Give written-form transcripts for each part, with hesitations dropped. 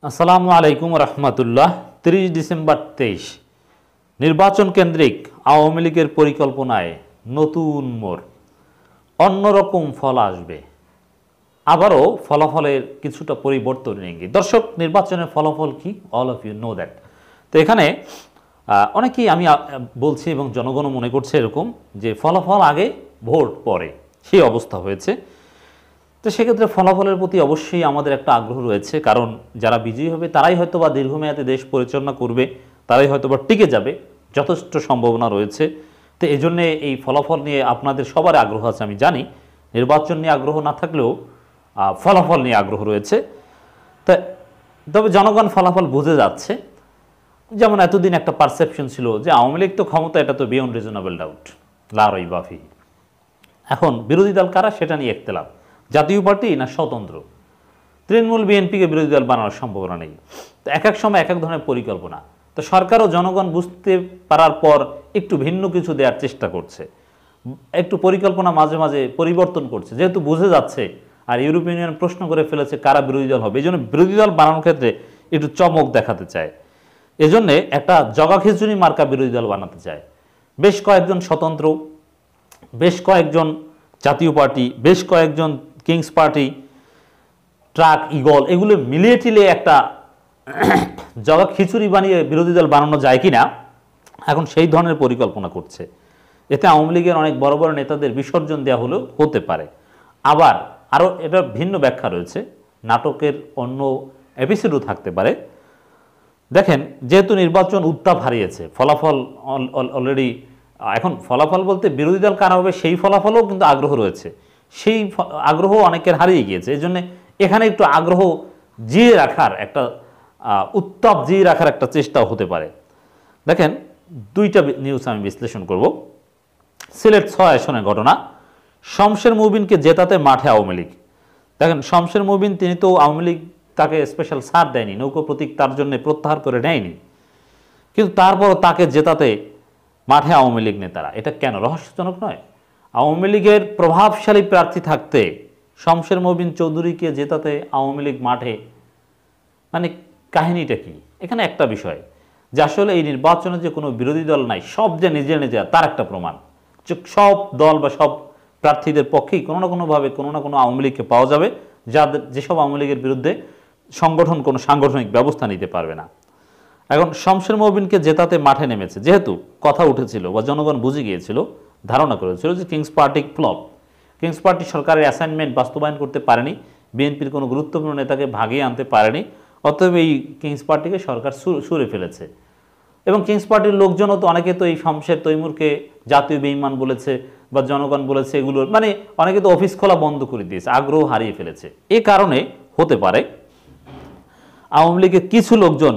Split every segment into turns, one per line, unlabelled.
আসসালামু আলাইকুম রহমতুল্লাহ। 30 ডিসেম্বর 23 নির্বাচন কেন্দ্রিক আওয়ামী লীগের পরিকল্পনায় নতুন মোড়, অন্যরকম ফল আসবে। আবারও ফলাফলের কিছুটা পরিবর্তন ইঙ্গিত। দর্শক, নির্বাচনের ফলাফল কি? All of you know that. তো এখানে অনেকেই আমি বলছি এবং জনগণও মনে করছে এরকম যে ফলাফল আগে ভোট পরে, সেই অবস্থা হয়েছে। তো সেক্ষেত্রে ফলাফলের প্রতি অবশ্যই আমাদের একটা আগ্রহ রয়েছে, কারণ যারা বিজয়ী হবে তারাই হয়তো বা দীর্ঘমেয়াদে দেশ পরিচালনা করবে, তারাই হয়তো বা টিকে যাবে, যথেষ্ট সম্ভাবনা রয়েছে। তো এই জন্যে এই ফলাফল নিয়ে আপনাদের সবার আগ্রহ আছে, আমি জানি। নির্বাচন নিয়ে আগ্রহ না থাকলেও ফলাফল নিয়ে আগ্রহ রয়েছে। তা তবে জনগণ ফলাফল বুঝে যাচ্ছে। যেমন এতদিন একটা পারসেপশন ছিল যে আওয়ামী লীগ তো ক্ষমতা, এটা তো বিয়ন্ড রিজনেবল ডাউট, লা রইবা ফিহি। এখন বিরোধী দল কারা সেটা নিয়ে ইখতিলাফ, জাতীয় পার্টি না স্বতন্ত্র। তৃণমূল বিএনপিকে বিরোধী দল বানানোর সম্ভাবনা নেই। তো এক এক সময় এক এক ধরনের পরিকল্পনা। তো সরকার ও জনগণ বুঝতে পারার পর একটু ভিন্ন কিছু দেওয়ার চেষ্টা করছে, একটু পরিকল্পনা মাঝে মাঝে পরিবর্তন করছে, যেহেতু বুঝে যাচ্ছে। আর ইউরোপিয়ান ইউনিয়ন প্রশ্ন করে ফেলেছে কারা বিরোধী দল হবে, এই জন্য বিরোধী দল বানানোর ক্ষেত্রে একটু চমক দেখাতে চায়। এজন্যে একটা জগা খিচুড়ি মার্কা বিরোধী দল বানাতে চায়। বেশ কয়েকজন স্বতন্ত্র, বেশ কয়েকজন জাতীয় পার্টি, বেশ কয়েকজন কিংস পার্টি, ট্রাক, ইগল, এগুলো মিলিয়ে টিলে একটা জগা খিচুড়ি বানিয়ে বিরোধী দল বানানো যায় কিনা, এখন সেই ধরনের পরিকল্পনা করছে। এতে আওয়ামী লীগের অনেক বড় বড় নেতাদের বিসর্জন দেওয়া হলেও হতে পারে। আবার আরও এটার ভিন্ন ব্যাখ্যা রয়েছে, নাটকের অন্য এপিসোডও থাকতে পারে। দেখেন, যেহেতু নির্বাচন উত্তাপ হারিয়েছে, ফলাফল অলরেডি, এখন ফলাফল বলতে বিরোধী দল কারা হবে সেই ফলাফলও কিন্তু আগ্রহ রয়েছে, সেই আগ্রহ অনেকের হারিয়ে গিয়েছে। এই জন্যে এখানে একটু আগ্রহ জিয়ে রাখার একটা উত্তাপ জিয়ে রাখার একটা চেষ্টাও হতে পারে। দেখেন, দুইটা নিউজ আমি বিশ্লেষণ করব। সিলেট 6 আসনের ঘটনা, শমশের মুবিনকে জেতাতে মাঠে আওয়ামী লীগ। দেখেন, শমশের মুবিন তিনি তো আওয়ামী লীগ তাকে স্পেশাল ছাড় দেয়নি, নৌকো প্রতীক তার জন্য প্রত্যাহার করে নেয়নি, কিন্তু তারপরও তাকে জেতাতে মাঠে আওয়ামী লীগ নেতারা। এটা কেন রহস্যজনক নয়? আওয়ামী লীগের প্রভাবশালী প্রার্থী থাকতে শমশের মুবিন চৌধুরীকে জেতাতে আওয়ামী লীগ মাঠে, মানে কাহিনীটা কি? এখানে একটা বিষয় যে আসলে এই নির্বাচনে যে কোনো বিরোধী দল নাই, সব যে নিজে নিজে, তার একটা প্রমাণ। সব দল বা সব প্রার্থীদের পক্ষেই কোনো না কোনোভাবে কোনো না কোনো আওয়ামী লীগকে পাওয়া যাবে, যেসব আওয়ামী লীগের বিরুদ্ধে কোনো সাংগঠনিক ব্যবস্থা নিতে পারবে না। এখন শমশের মুবিনকে জেতাতে মাঠে নেমেছে, যেহেতু কথা উঠেছিল বা জনগণ বুঝে গিয়েছিল, ধারণা করেছিল যে kings party flop, kings party সরকারের অ্যাসাইনমেন্ট বাস্তবায়ন করতে পারেনি, বিএনপির কোনো গুরুত্বপূর্ণ নেতাকে ভাগিয়ে আনতে পারেনি, অতএব এই কিংস পার্টিকে সরকার সরে ফেলেছে। এবং কিংস পার্টির লোকজনও তো অনেকে তো এই শমশের তৈমুরকে জাতীয় বেঈমান বলেছে বা জনগণ বলেছে, এগুলোর মানে অনেকে তো অফিস খোলা বন্ধ করে দিয়েছে, আগ্রহ হারিয়ে ফেলেছে। এ কারণে হতে পারে আওয়ামী লীগের কিছু লোকজন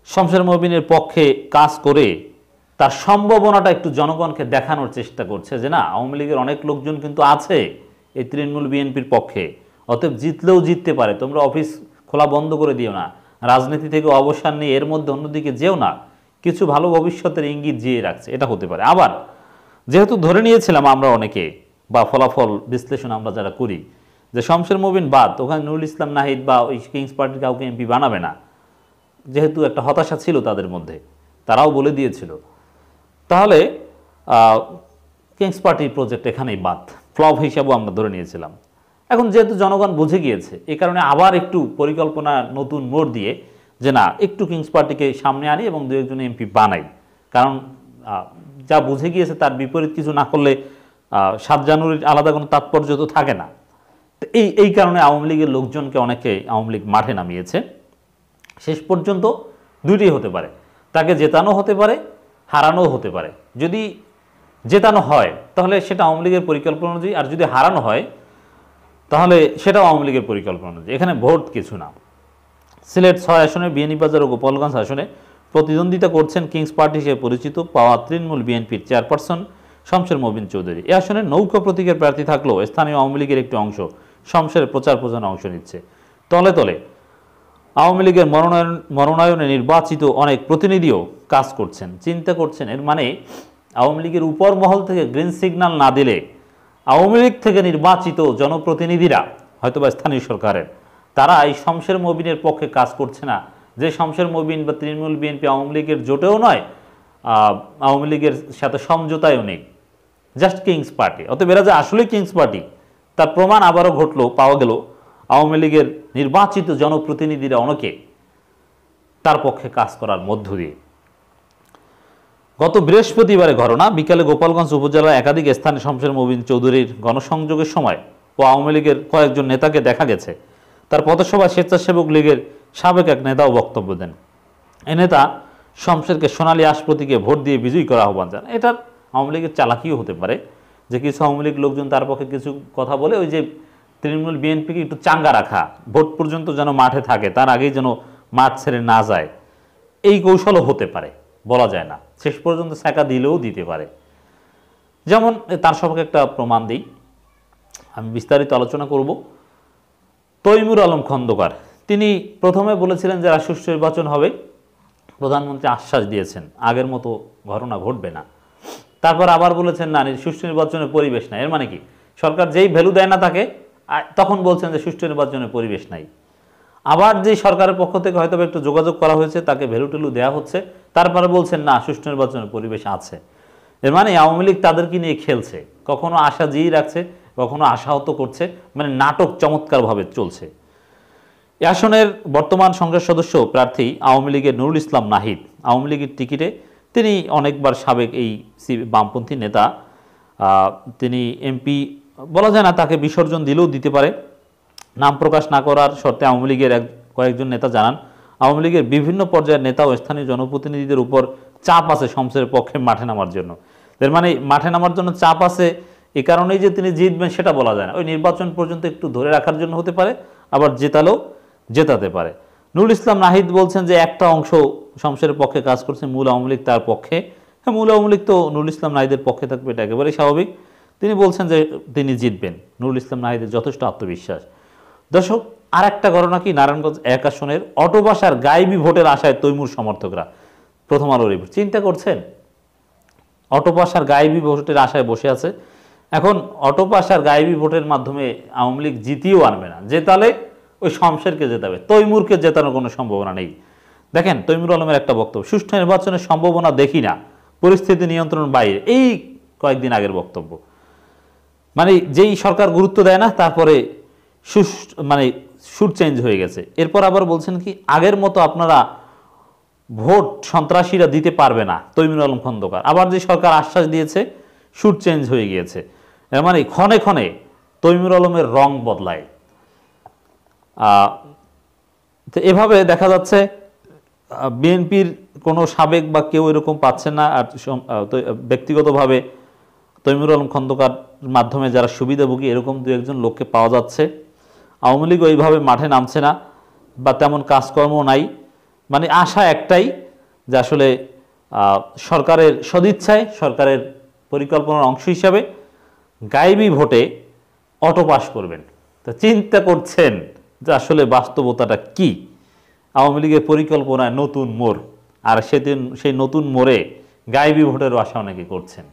শমশের মুবিনের পক্ষে কাজ করে তার সম্ভাবনাটা একটু জনগণকে দেখানোর চেষ্টা করছে যে না, আওয়ামী লীগের অনেক লোকজন কিন্তু আছে এই তৃণমূল বিএনপির পক্ষে, অতএব জিতলেও জিততে পারে, তোমরা অফিস খোলা বন্ধ করে দিও না, রাজনীতি থেকে অবসর নিয়ে এর মধ্যে অন্যদিকে যেও না, কিছু ভালো ভবিষ্যতের ইঙ্গিত জিয়ে রাখছে, এটা হতে পারে। আবার যেহেতু ধরে নিয়েছিলাম আমরা অনেকে, বা ফলাফল বিশ্লেষণ আমরা যারা করি, যে শমশের মুবিন বাদ, ওখানে নুরুল ইসলাম নাহিদ বা ওই কিংস পার্টির কাউকে এমপি বানাবে না, যেহেতু একটা হতাশা ছিল তাদের মধ্যে, তারাও বলে দিয়েছিল, তাহলে কিংস পার্টির প্রজেক্ট এখানেই বাদ, ফ্লপ হিসাবেও আমরা ধরে নিয়েছিলাম। এখন যেহেতু জনগণ বুঝে গিয়েছে, এই কারণে আবার একটু পরিকল্পনা নতুন মোড় দিয়ে যে না, একটু কিংস পার্টিকে সামনে আনি এবং দু একজন এমপি বানাই, কারণ যা বুঝে গিয়েছে তার বিপরীত কিছু না করলে 7 জানুয়ারির আলাদা কোনো তাৎপর্য তো থাকে না। তো এই কারণে আওয়ামী লীগের লোকজনকে অনেকে আওয়ামী লীগ মাঠে নামিয়েছে। শেষ পর্যন্ত দুইটাই হতে পারে, তাকে জেতানো হতে পারে, হারানো হতে পারে। যদি জেতানো হয় তাহলে সেটা আওয়ামী লীগের পরিকল্পনা অনুযায়ী, আর যদি হারানো হয় তাহলে সেটাও আওয়ামী লীগের পরিকল্পনা অনুযায়ী, এখানে ভোট কিছু না। সিলেট 6 আসনে বিয়ানীবাজার ও গোপালগঞ্জ আসনে প্রতিদ্বন্দ্বিতা করছেন কিংস পার্টি হিসেবে পরিচিত পাওয়া তৃণমূল বিএনপির চেয়ারপারসন শমশের মুবিন চৌধুরী। এ আসনে নৌকা প্রতীকের প্রার্থী থাকলেও স্থানীয় আওয়ামী লীগের একটি অংশ শমশেরের প্রচার প্রচারণায় অংশ নিচ্ছে। তলে তলে আওয়ামী লীগের মনোনয়নে নির্বাচিত অনেক প্রতিনিধিও কাজ করছেন, চিন্তা করছেন। এর মানে আওয়ামী লীগের উপর মহল থেকে গ্রিন সিগন্যাল না দিলে আওয়ামী লীগ থেকে নির্বাচিত জনপ্রতিনিধিরা, হয়তোবা স্থানীয় সরকারের, তারা এই শমশের মবিনের পক্ষে কাজ করছে না, যে শমশের মবিন বা তৃণমূল বিএনপি আওয়ামী লীগের জোটেও নয়, আওয়ামী লীগের সাথে সমঝোতায়ও নেই, জাস্ট কিংস পার্টি। অতএব এরা যে আসলে কিংস পার্টি তার প্রমাণ আবারও পাওয়া গেল আওয়ামী লীগের নির্বাচিত জনপ্রতিনিধিরা অনেকে তার পক্ষে কাজ করার মধ্য দিয়ে। গত বৃহস্পতিবারে ঘটনা, বিকালে গোপালগঞ্জ উপজেলার একাধিক স্থানে শমশের মবিন চৌধুরীর গণসংযোগের সময় ও আওয়ামী লীগের কয়েকজন নেতাকে দেখা গেছে। তার পথসভায় স্বেচ্ছাসেবক লীগের সাবেক এক নেতাও বক্তব্য দেন। এ নেতা শমশেরকে সোনালী আঁশ প্রতীকে ভোট দিয়ে বিজয়ী করা আহ্বান জানান। এটার আওয়ামী লীগের চালাকিও হতে পারে যে কিছু আওয়ামী লীগ লোকজন তার পক্ষে কিছু কথা বলে ওই যে তৃণমূল বিএনপিকে একটু চাঙ্গা রাখা, ভোট পর্যন্ত যেন মাঠে থাকে, তার আগেই যেন মাঠ ছেড়ে না যায়, এই কৌশলও হতে পারে, বলা যায় না। শেষ পর্যন্ত ছ্যাঁকা দিলেও দিতে পারে। যেমন তার সপক্ষে একটা প্রমাণ দিই, আমি বিস্তারিত আলোচনা করব। তৈমুর আলম খন্দকার তিনি প্রথমে বলেছিলেন যে সুষ্ঠু নির্বাচন হবে, প্রধানমন্ত্রী আশ্বাস দিয়েছেন আগের মতো ঘটনা ঘটবে না। তারপর আবার বলেছেন না, সুষ্ঠু নির্বাচনের পরিবেশ নাই। এর মানে কি, সরকার যেই ভ্যালু দেয় না তাকে তখন বলছেন যে সুষ্ঠু নির্বাচনের পরিবেশ নাই। আবার যে সরকারের পক্ষ থেকে হয়তো একটু যোগাযোগ করা হয়েছে, তাকে ভ্যালু টেলু দেওয়া হচ্ছে, তারপরে বলছেন না সুষ্ঠু নির্বাচনের পরিবেশ আছে। এর মানে আওয়ামী লীগ তাদেরকে নিয়ে খেলছে, কখনো আশা জিয়ে রাখছে, কখনো আশাহত করছে, মানে নাটক চমৎকারভাবে চলছে। এ আসনের বর্তমান সংসদ সদস্য প্রার্থী আওয়ামী লীগের নুরুল ইসলাম নাহিদ, আওয়ামী লীগের টিকিটে, তিনি অনেকবার সাবেক এই বামপন্থী নেতা, তিনি এমপি বলা যায় না, তাকে বিসর্জন দিলেও দিতে পারে। নাম প্রকাশ না করার শর্তে আওয়ামী লীগের কয়েকজন নেতা জানান, আওয়ামী লীগের বিভিন্ন পর্যায়ের নেতা ও স্থানীয় জনপ্রতিনিধিদের উপর চাপ আছে শমশেরের পক্ষে মাঠে নামার জন্য। এর মানে মাঠে নামার জন্য চাপ আছে, এ কারণেই যে তিনি জিতবেন সেটা বলা যায় না। ওই নির্বাচন পর্যন্ত একটু ধরে রাখার জন্য হতে পারে, আবার জেতালেও জেতাতে পারে। নুরুল ইসলাম নাহিদ বলছেন যে একটা অংশ শমশেরের পক্ষে কাজ করছে, মূল আওয়ামী লীগ তার পক্ষে। হ্যাঁ, মূল আওয়ামী লীগ তো নুরুল ইসলাম নাহিদের পক্ষে থাকবে, এটা একেবারেই স্বাভাবিক। তিনি বলছেন যে তিনি জিতবেন, নুরুল ইসলাম নাহিদের যথেষ্ট আত্মবিশ্বাস। দর্শক, আর একটা ঘটনা কি, নারায়ণগঞ্জ 1 আসনের অটোপাসার গায়েবী ভোটের আশায় তৈমুর সমর্থকরা। প্রথম আলো রিপোর্ট। চিন্তা করছেন, অটোপাসার গায়েবী ভোটের আশায় বসে আছে। এখন অটোপাসার গায়েবী ভোটের মাধ্যমে আওয়ামী লীগ জিতিয়েও আনবে না, জেতালে ওই শমশেরকে জেতাবে, তৈমুরকে জেতানোর কোনো সম্ভাবনা নেই। দেখেন তৈমুর আলমের একটা বক্তব্য, সুষ্ঠু নির্বাচনের সম্ভাবনা দেখি না, পরিস্থিতি নিয়ন্ত্রণ বাইরে, এই কয়েকদিন আগের বক্তব্য। মানে যেই সরকার গুরুত্ব দেয় না, তারপরে সুর চেঞ্জ হয়ে গেছে। এরপর আবার বলছেন কি, আগের মতো আপনারা ভোট সন্ত্রাসীরা দিতে পারবে না, তৈমুর আলম খন্দকার। আবার যে সরকার আশ্বাস দিয়েছে, সুর চেঞ্জ হয়ে গিয়েছে। এর মানে ক্ষণে ক্ষণে তৈমুর আলমের রং বদলায়। তো এভাবে দেখা যাচ্ছে বিএনপির কোনো সাবেক বা কেউ এরকম পাচ্ছেন না। আর ব্যক্তিগতভাবে তৈমুর আলম খন্দকার মাধ্যমে যারা সুবিধাভোগী, এরকম দু একজন লোককে পাওয়া যাচ্ছে। আওয়ামী লীগ ওইভাবে মাঠে নামছে না, বা তেমন কাজকর্ম নাই। মানে আশা একটাই যে আসলে সরকারের সদিচ্ছায়, সরকারের পরিকল্পনার অংশ হিসাবে গায়েবী ভোটে অটো পাস করবেন। তো চিন্তা করছেন যে আসলে বাস্তবতাটা কি। আওয়ামী লীগের পরিকল্পনায় নতুন মোড়, আর সেই নতুন মোড়ে গায়েবী ভোটেরও আশা অনেকে করছেন।